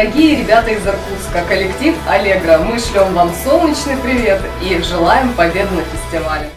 дорогие ребята из Иркутска, коллектив Аллегро. Мы шлем вам солнечный привет и желаем победы на фестивале.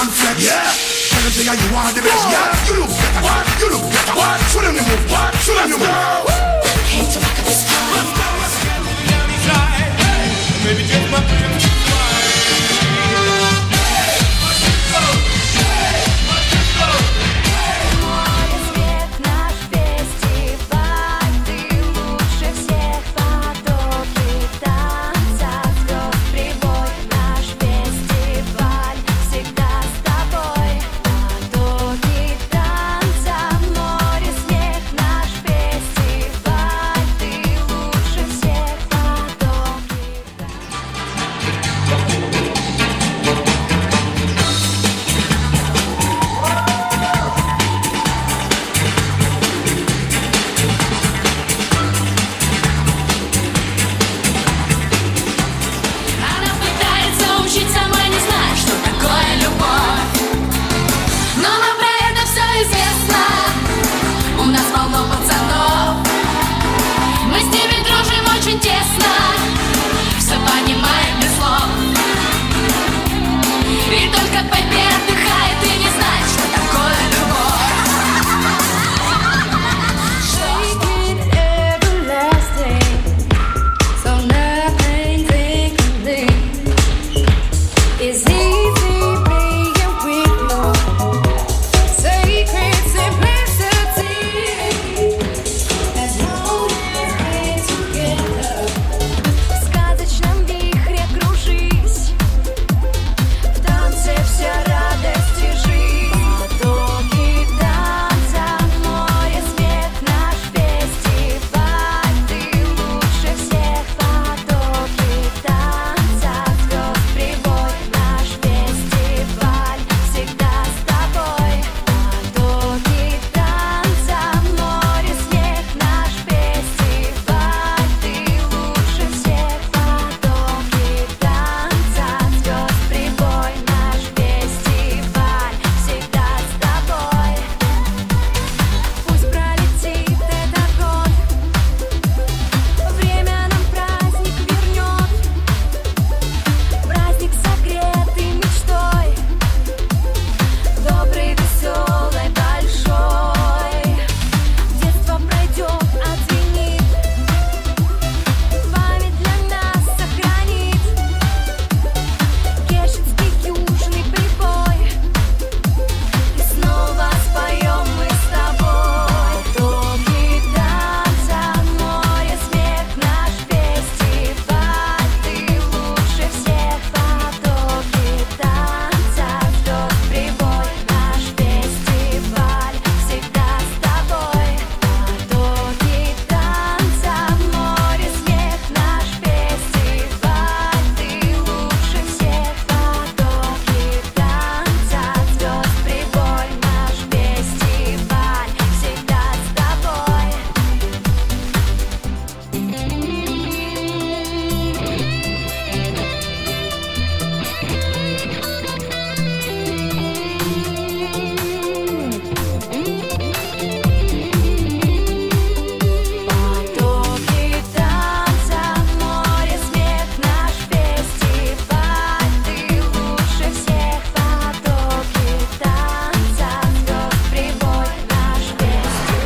and flex. Yeah. Tell them say you are the best. Yeah. You look better. What? You look better. What? Show them you move. What? Show them you move. Came to rock this party. Maybe just my friends.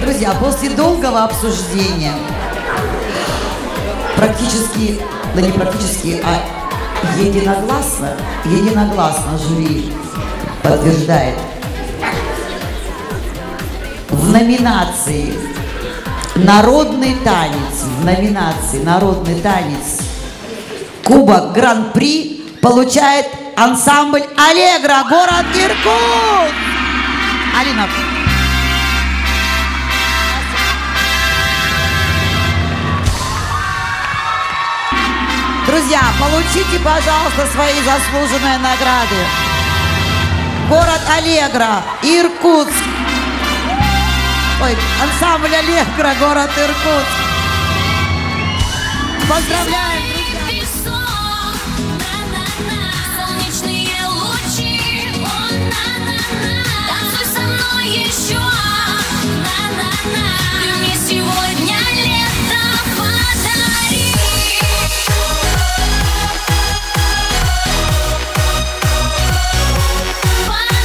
Друзья, после долгого обсуждения, практически, да не практически, а единогласно жюри подтверждает, в номинации «Народный танец», Кубок Гран-при получает ансамбль «Аллегро», город Иркутск. Алина. Друзья, получите, пожалуйста, свои заслуженные награды. Город Аллегро, Иркутск. Ой, ансамбль «Аллегро», город Иркутск. Поздравляем, друзья! Солнечные лучи, танцуй со мной еще. Ты мне сегодня лето подари. Подари.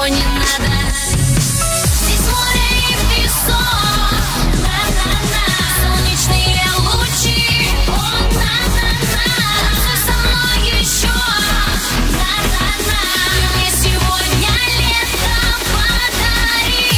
ничего не надо. Здесь море и песок, на-на-на, солнечные лучи, о-на-на-на. Танцуй со мной еще, на-на-на. Мне сегодня лето подари.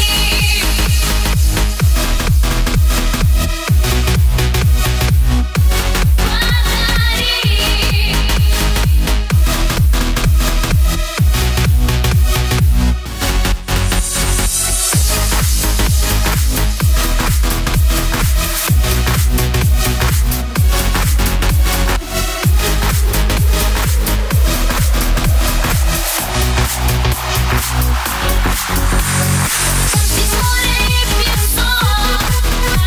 Здесь море и песок,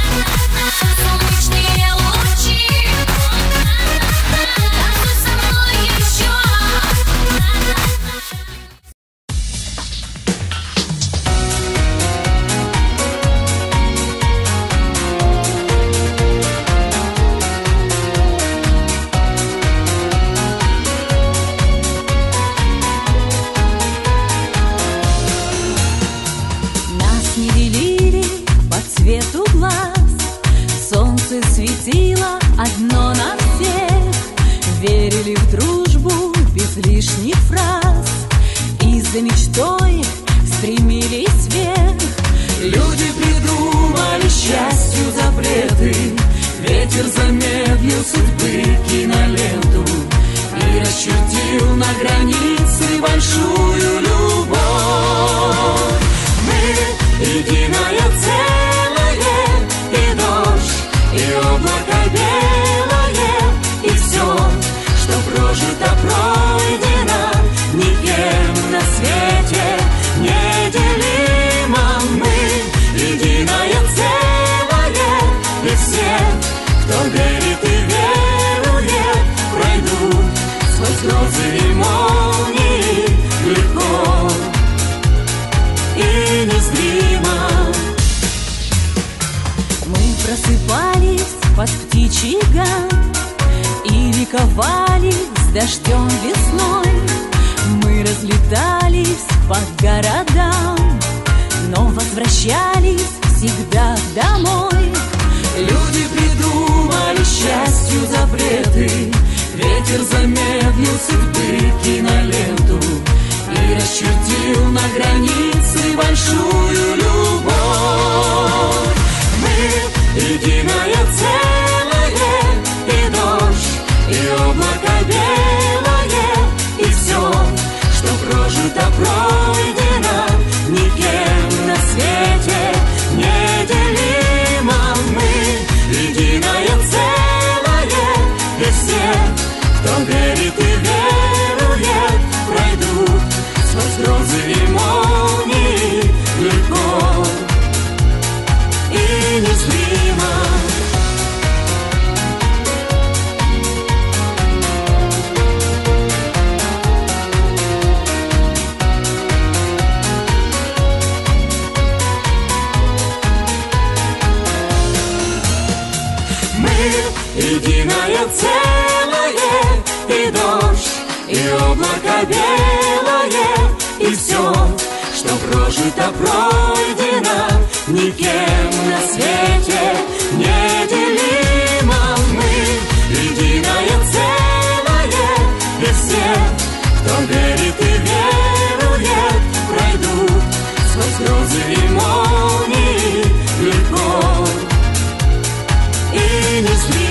на-на-на, солнечные лучи, о-на-на-на. Танцуй со мной еще, на-на-на. Нас не делили по цвету глаз, солнце светило одно на всех. Верили в дружбу без лишних фраз и за мечтой стремились вверх. Люди придумали счастью запреты, ветер замедлил судьбы киноленту и расчертил на границе большую любовь. Мы единое целое, и дождь, и облако белое, и все, что прожито, пройдено, никем на свете неделимо. Мы единое целое, и все, кто верит и верует, пройдут сквозь грозы и молнии легко и незримо. Мы просыпались под птичий гам и ликовали с дождем весной. Мы разлетались по городам, но возвращались всегда домой. Люди придумали счастью запреты, ветер замедлил судьбы киноленту и расчертил на границе большую любовь. Мы единое целое, и дождь, и облако белое, и все, что прожито, пройдено, никем на свете неделимо. Мы единое целое, и все, кто верит и верует, пройдут сквозь грозы и молнии легко и незримо. Мы единое целое, и дождь, и облако белое, и все, что прожито, пройдено, никем на свете неделимо. Мы единое целое, и все, кто верит и верует, пройдут сквозь грозы и молнии легко и незримо.